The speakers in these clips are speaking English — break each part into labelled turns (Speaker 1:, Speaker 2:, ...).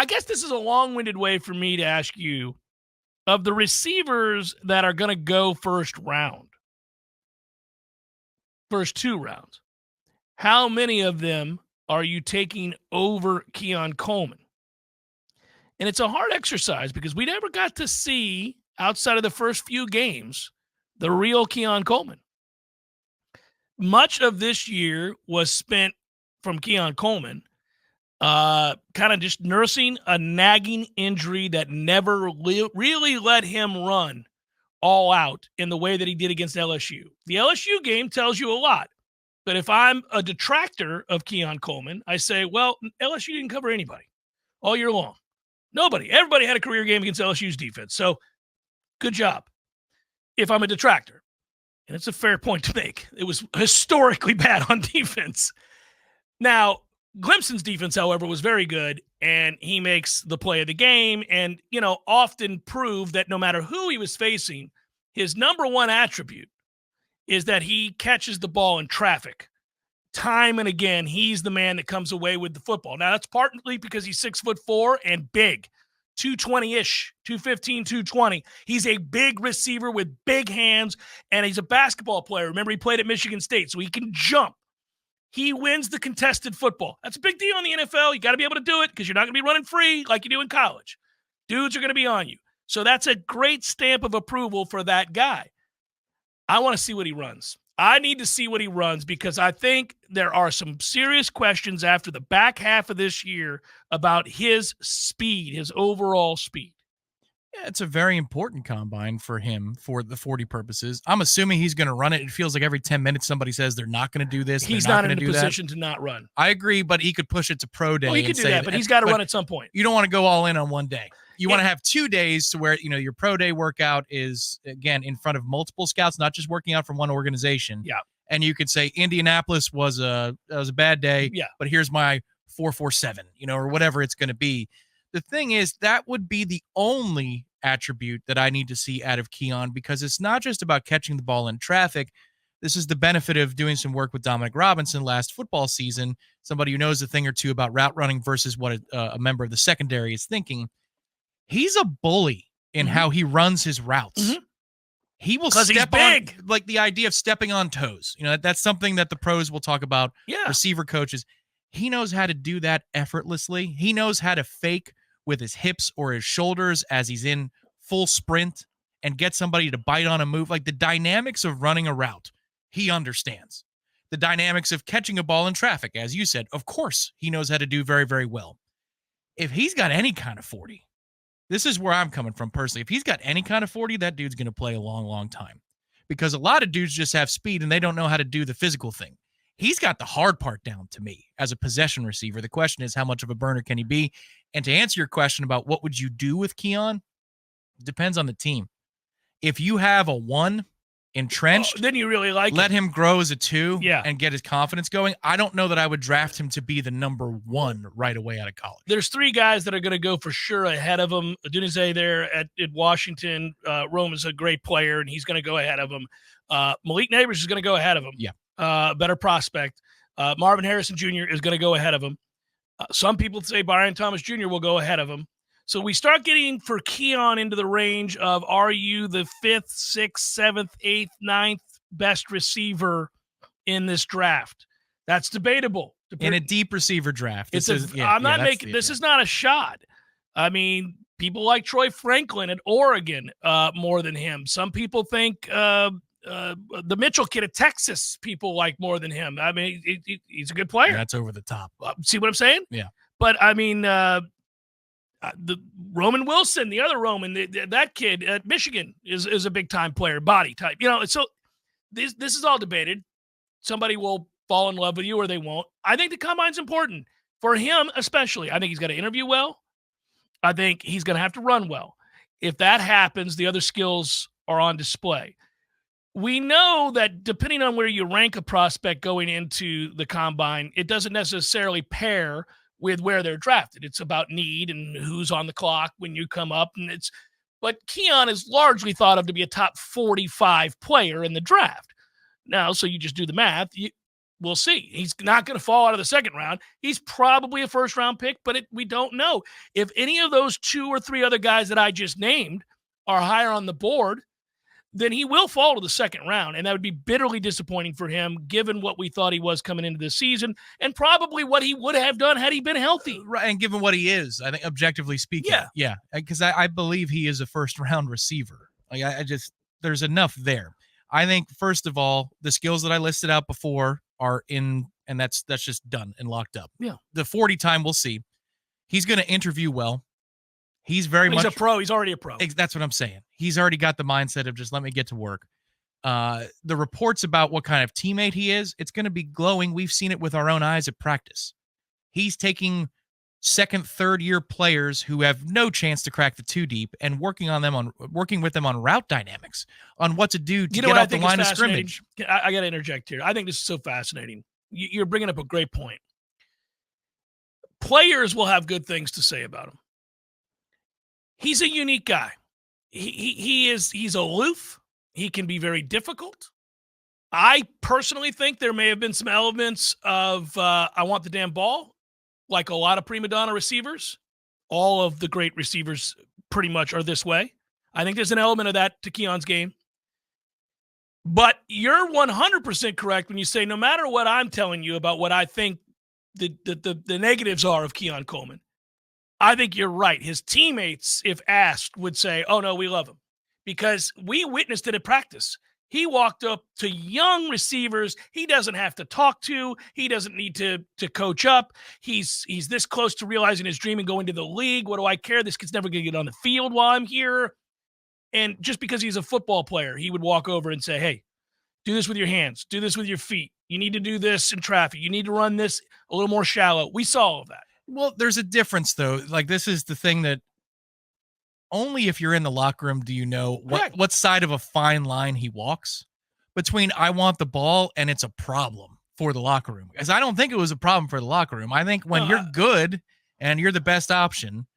Speaker 1: I guess this is a long-winded way for me to ask you, of the receivers that are going to go first two rounds, how many of them are you taking over Keon Coleman? And it's a hard exercise because we never got to see, outside of the first few games, the real Keon Coleman. Much of this year was spent from Keon Coleman kind of just nursing a nagging injury that never really let him run all out in the way that he did against LSU. The LSU game tells you a lot. But if I'm a detractor of Keon Coleman, I say, well, LSU didn't cover anybody all year long. Nobody. Everybody had a career game against LSU's defense. So good job. If I'm a detractor, and it's a fair point to make, it was historically bad on defense. Now, Clemson's defense, however, was very good, and he makes the play of the game and, often proved that no matter who he was facing, his number one attribute is that he catches the ball in traffic. Time and again, he's the man that comes away with the football. Now, that's partly because he's 6'4" and big, 220-ish, 215, 220. He's a big receiver with big hands, and he's a basketball player. Remember, he played at Michigan State, so he can jump. He wins the contested football. That's a big deal in the NFL. You got to be able to do it because you're not going to be running free like you do in college. Dudes are going to be on you. So that's a great stamp of approval for that guy. I want to see what he runs. I need to see what he runs because I think there are some serious questions after the back half of this year about his speed, his overall speed.
Speaker 2: Yeah, it's a very important combine for him for the 40 purposes. I'm assuming he's going to run it. It feels like every 10 minutes somebody says they're not going to do this.
Speaker 1: He's not in a position to not run.
Speaker 2: I agree, but he could push it to pro day.
Speaker 1: Well, he could do that, but he's got to run at some point.
Speaker 2: You don't want to go all in on one day. You want to have 2 days to where, your pro day workout is, again, in front of multiple scouts, not just working out from one organization.
Speaker 1: Yeah.
Speaker 2: And you could say Indianapolis was a bad day, but here's my 447, or whatever it's going to be. The thing is, that would be the only attribute that I need to see out of Keon because it's not just about catching the ball in traffic. This is the benefit of doing some work with Dominic Robinson last football season, somebody who knows a thing or two about route running versus what a member of the secondary is thinking. He's a bully in how he runs his routes.
Speaker 1: Mm-hmm.
Speaker 2: He will step on, like the idea of stepping on toes. That's something that the pros will talk about, receiver coaches. He knows how to do that effortlessly. He knows how to fake with his hips or his shoulders as he's in full sprint and get somebody to bite on a move. Like the dynamics of running a route, he understands. The dynamics of catching a ball in traffic, as you said, of course, he knows how to do very, very well. If he's got any kind of 40, this is where I'm coming from personally. If he's got any kind of 40, that dude's going to play a long, long time. Because a lot of dudes just have speed and they don't know how to do the physical thing. He's got the hard part down to me as a possession receiver. The question is, how much of a burner can he be? And to answer your question about what would you do with Keon, it depends on the team. If you have a 1 entrenched,
Speaker 1: then you really
Speaker 2: let him grow as a 2 and get his confidence going. I don't know that I would draft him to be the number 1 right away out of college.
Speaker 1: There's 3 guys that are going to go for sure ahead of him. Dunizé there at Washington. Rome is a great player, and he's going to go ahead of him. Malik Neighbors is going to go ahead of him.
Speaker 2: Yeah.
Speaker 1: Better prospect. Marvin Harrison Jr. is going to go ahead of him. Some people say Brian Thomas Jr. will go ahead of him. So we start getting for Keon into the range of, are you the 5th, 6th, 7th, 8th, 9th best receiver in this draft? That's debatable.
Speaker 2: In a deep receiver draft.
Speaker 1: This is not a shot. I mean, people like Troy Franklin at Oregon more than him. Some people think the Mitchell kid at Texas people like more than him. I mean, he's a good player.
Speaker 2: That's over the top.
Speaker 1: See what I'm saying?
Speaker 2: Yeah.
Speaker 1: But, I mean, the Roman Wilson, the other Roman, that kid at Michigan is a big-time player, body type. So this is all debated. Somebody will fall in love with you or they won't. I think the combine's important. For him especially, I think he's got to interview well. I think he's going to have to run well. If that happens, the other skills are on display. We know that depending on where you rank a prospect going into the combine, it doesn't necessarily pair with where they're drafted. It's about need and who's on the clock when you come up. But Keon is largely thought of to be a top 45 player in the draft. Now, so you just do the math. We'll see. He's not going to fall out of the second round. He's probably a first-round pick, but we don't know. If any of those 2 or 3 other guys that I just named are higher on the board, then he will fall to the second round, and that would be bitterly disappointing for him, given what we thought he was coming into this season, and probably what he would have done had he been healthy.
Speaker 2: Right, and given what he is, I think, objectively speaking. Yeah, because I believe he is a first-round receiver. Like, there's enough there. I think, first of all, the skills that I listed out before are in, and that's just done and locked up.
Speaker 1: Yeah.
Speaker 2: The 40 time, we'll see. He's going to interview well. He's
Speaker 1: a pro. He's already a pro.
Speaker 2: That's what I'm saying. He's already got the mindset of just let me get to work. The reports about what kind of teammate he is, it's going to be glowing. We've seen it with our own eyes at practice. He's taking second, third year players who have no chance to crack the 2 deep and working with them on route dynamics, on what to do to get off the line of scrimmage.
Speaker 1: I got to interject here. I think this is so fascinating. You're bringing up a great point. Players will have good things to say about him. He's a unique guy. He's aloof. He can be very difficult. I personally think there may have been some elements of I want the damn ball, like a lot of primadonna receivers. All of the great receivers pretty much are this way. I think there's an element of that to Keon's game. But you're 100% correct when you say no matter what I'm telling you about what I think the negatives are of Keon Coleman, I think you're right. His teammates, if asked, would say, oh, no, we love him. Because we witnessed it at practice. He walked up to young receivers he doesn't have to talk to. He doesn't need to coach up. He's this close to realizing his dream and going to the league. What do I care? This kid's never going to get on the field while I'm here. And just because he's a football player, he would walk over and say, hey, do this with your hands. Do this with your feet. You need to do this in traffic. You need to run this a little more shallow. We saw all of that.
Speaker 2: Well, there's a difference, though. Like, this is the thing that only if you're in the locker room do you know what side of a fine line he walks between I want the ball and it's a problem for the locker room. Because I don't think it was a problem for the locker room. I think when you're good and you're the best option,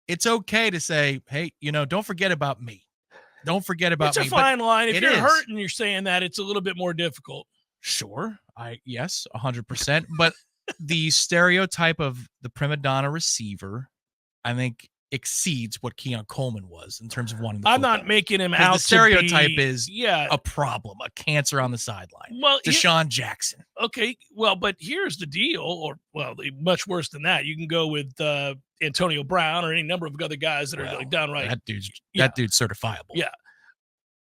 Speaker 2: it's okay to say, hey, don't forget about me. Don't forget about me.
Speaker 1: It's a fine line. If you're hurt and you're saying that, it's a little bit more difficult.
Speaker 2: Sure. Yes, 100%. But the stereotype of the prima donna receiver, I think, exceeds what Keon Coleman was in terms of wanting the football.
Speaker 1: I'm not making him out.
Speaker 2: The stereotype is a problem, a cancer on the sideline.
Speaker 1: Well,
Speaker 2: Deshaun Jackson.
Speaker 1: Okay, well, but here's the deal, much worse than that. You can go with Antonio Brown or any number of other guys that are like downright.
Speaker 2: That dude's certifiable.
Speaker 1: Yeah.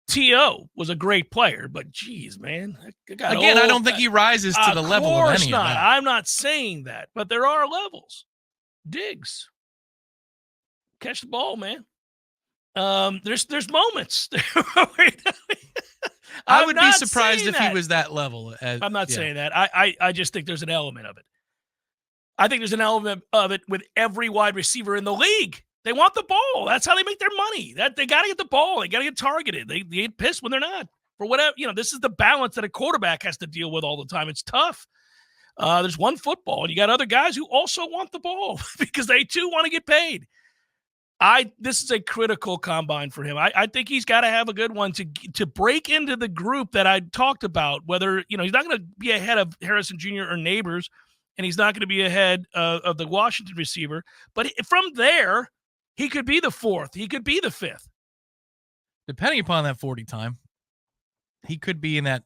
Speaker 1: T.O. was a great player, but geez, man.
Speaker 2: I don't think he rises to the level of any of that.
Speaker 1: I'm not saying that, but there are levels. Diggs. Catch the ball, man. There's moments.
Speaker 2: I would be surprised if he was that level.
Speaker 1: I'm not saying that. I just think there's an element of it. I think there's an element of it with every wide receiver in the league. They want the ball. That's how they make their money. That they got to get the ball. They got to get targeted. They get pissed when they're not. For whatever, this is the balance that a quarterback has to deal with all the time. It's tough. There's one football, and you got other guys who also want the ball because they too want to get paid. This is a critical combine for him. I think he's got to have a good one to break into the group that I talked about. Whether he's not going to be ahead of Harrison Jr. or Neighbors, and he's not going to be ahead of the Washington receiver. But from there, he could be the 4th. He could be the 5th.
Speaker 2: Depending upon that 40 time, he could be in that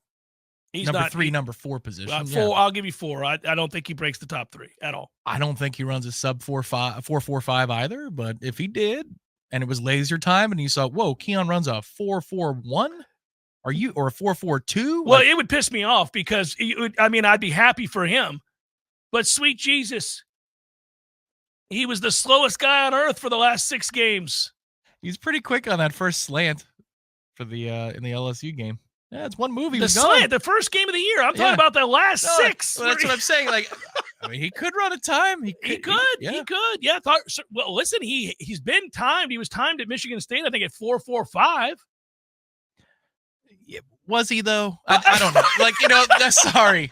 Speaker 2: number 3, number 4 position.
Speaker 1: 4. I'll give you 4. I don't think he breaks the top 3 at all.
Speaker 2: I don't think he runs a sub 4.45 either. But if he did, and it was laser time, and you saw, whoa, Keon runs a 4.41, or a 4.42?
Speaker 1: Well, it would piss me off because I'd be happy for him, but sweet Jesus, he was the slowest guy on earth for the last 6 games.
Speaker 2: He's pretty quick on that first slant for the in the LSU game. Yeah, it's one move.
Speaker 1: The slant, the first game of the year. I'm talking about the last 6.
Speaker 2: Well, that's what I'm saying. Like, he could run a time. He could.
Speaker 1: Yeah. Well, listen, he's been timed. He was timed at Michigan State, I think, at 4.45.
Speaker 2: Was he though? I don't know. Like,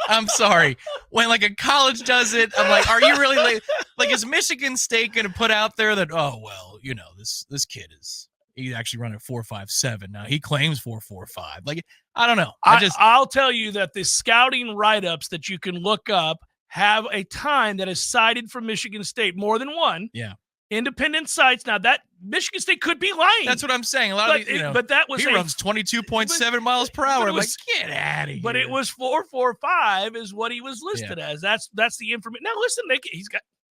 Speaker 2: I'm sorry. When like a college does it, I'm like, are you really like is Michigan State going to put out there that, oh, well, this kid is, He's actually running 4.57 now. He claims 4.45. Like, I don't know.
Speaker 1: I'll tell you that the scouting write-ups that you can look up have a time that is cited from Michigan State, more than one.
Speaker 2: Yeah.
Speaker 1: Independent sites. Now that Michigan State could be lying.
Speaker 2: That's what I'm saying. A lot of these,
Speaker 1: but that was
Speaker 2: he runs 22.7 miles per hour. I'm like, get out of here.
Speaker 1: But it was 4.45 is what he was listed as. That's the information. Now listen,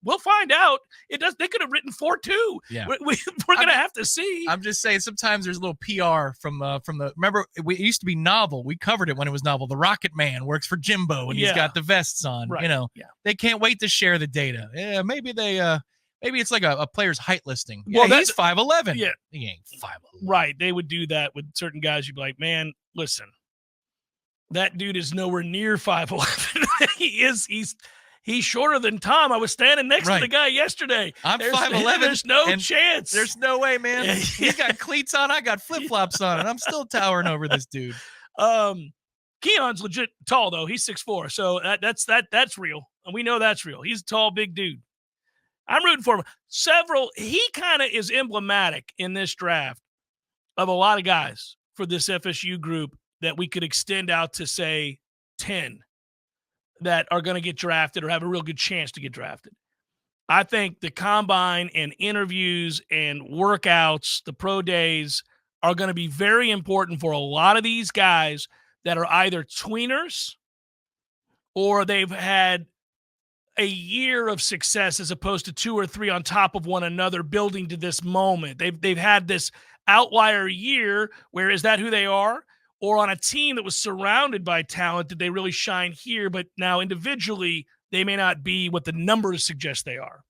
Speaker 1: we'll find out. They could have written 4.2.
Speaker 2: Yeah.
Speaker 1: We're gonna have to see.
Speaker 2: I'm just saying sometimes there's a little PR from the remember it used to be Novel. We covered it when it was Novel. The Rocket Man works for Jimbo and he's got the vests on.
Speaker 1: Right.
Speaker 2: They can't wait to share the data. Yeah, maybe maybe it's like a player's height listing.
Speaker 1: Well,
Speaker 2: he's 5'11".
Speaker 1: Yeah.
Speaker 2: He ain't 5'11".
Speaker 1: Right. They would do that with certain guys. You'd be like, man, listen, that dude is nowhere near 5'11". He's shorter than Tom. I was standing next to the guy yesterday.
Speaker 2: I'm 5'11".
Speaker 1: There's no chance.
Speaker 2: There's no way, man. He's got cleats on. I got flip-flops on, and I'm still towering over this dude.
Speaker 1: Keon's legit tall, though. He's 6'4", so that's real. And we know that's real. He's a tall, big dude. I'm rooting for him. He kind of is emblematic in this draft of a lot of guys for this FSU group that we could extend out to, say, 10 that are going to get drafted or have a real good chance to get drafted. I think the combine and interviews and workouts, the pro days, are going to be very important for a lot of these guys that are either tweeners or they've had a year of success as opposed to 2 or 3 on top of one another building to this moment. They've had this outlier year where is that who they are? Or on a team that was surrounded by talent, did they really shine here? But now individually, they may not be what the numbers suggest they are.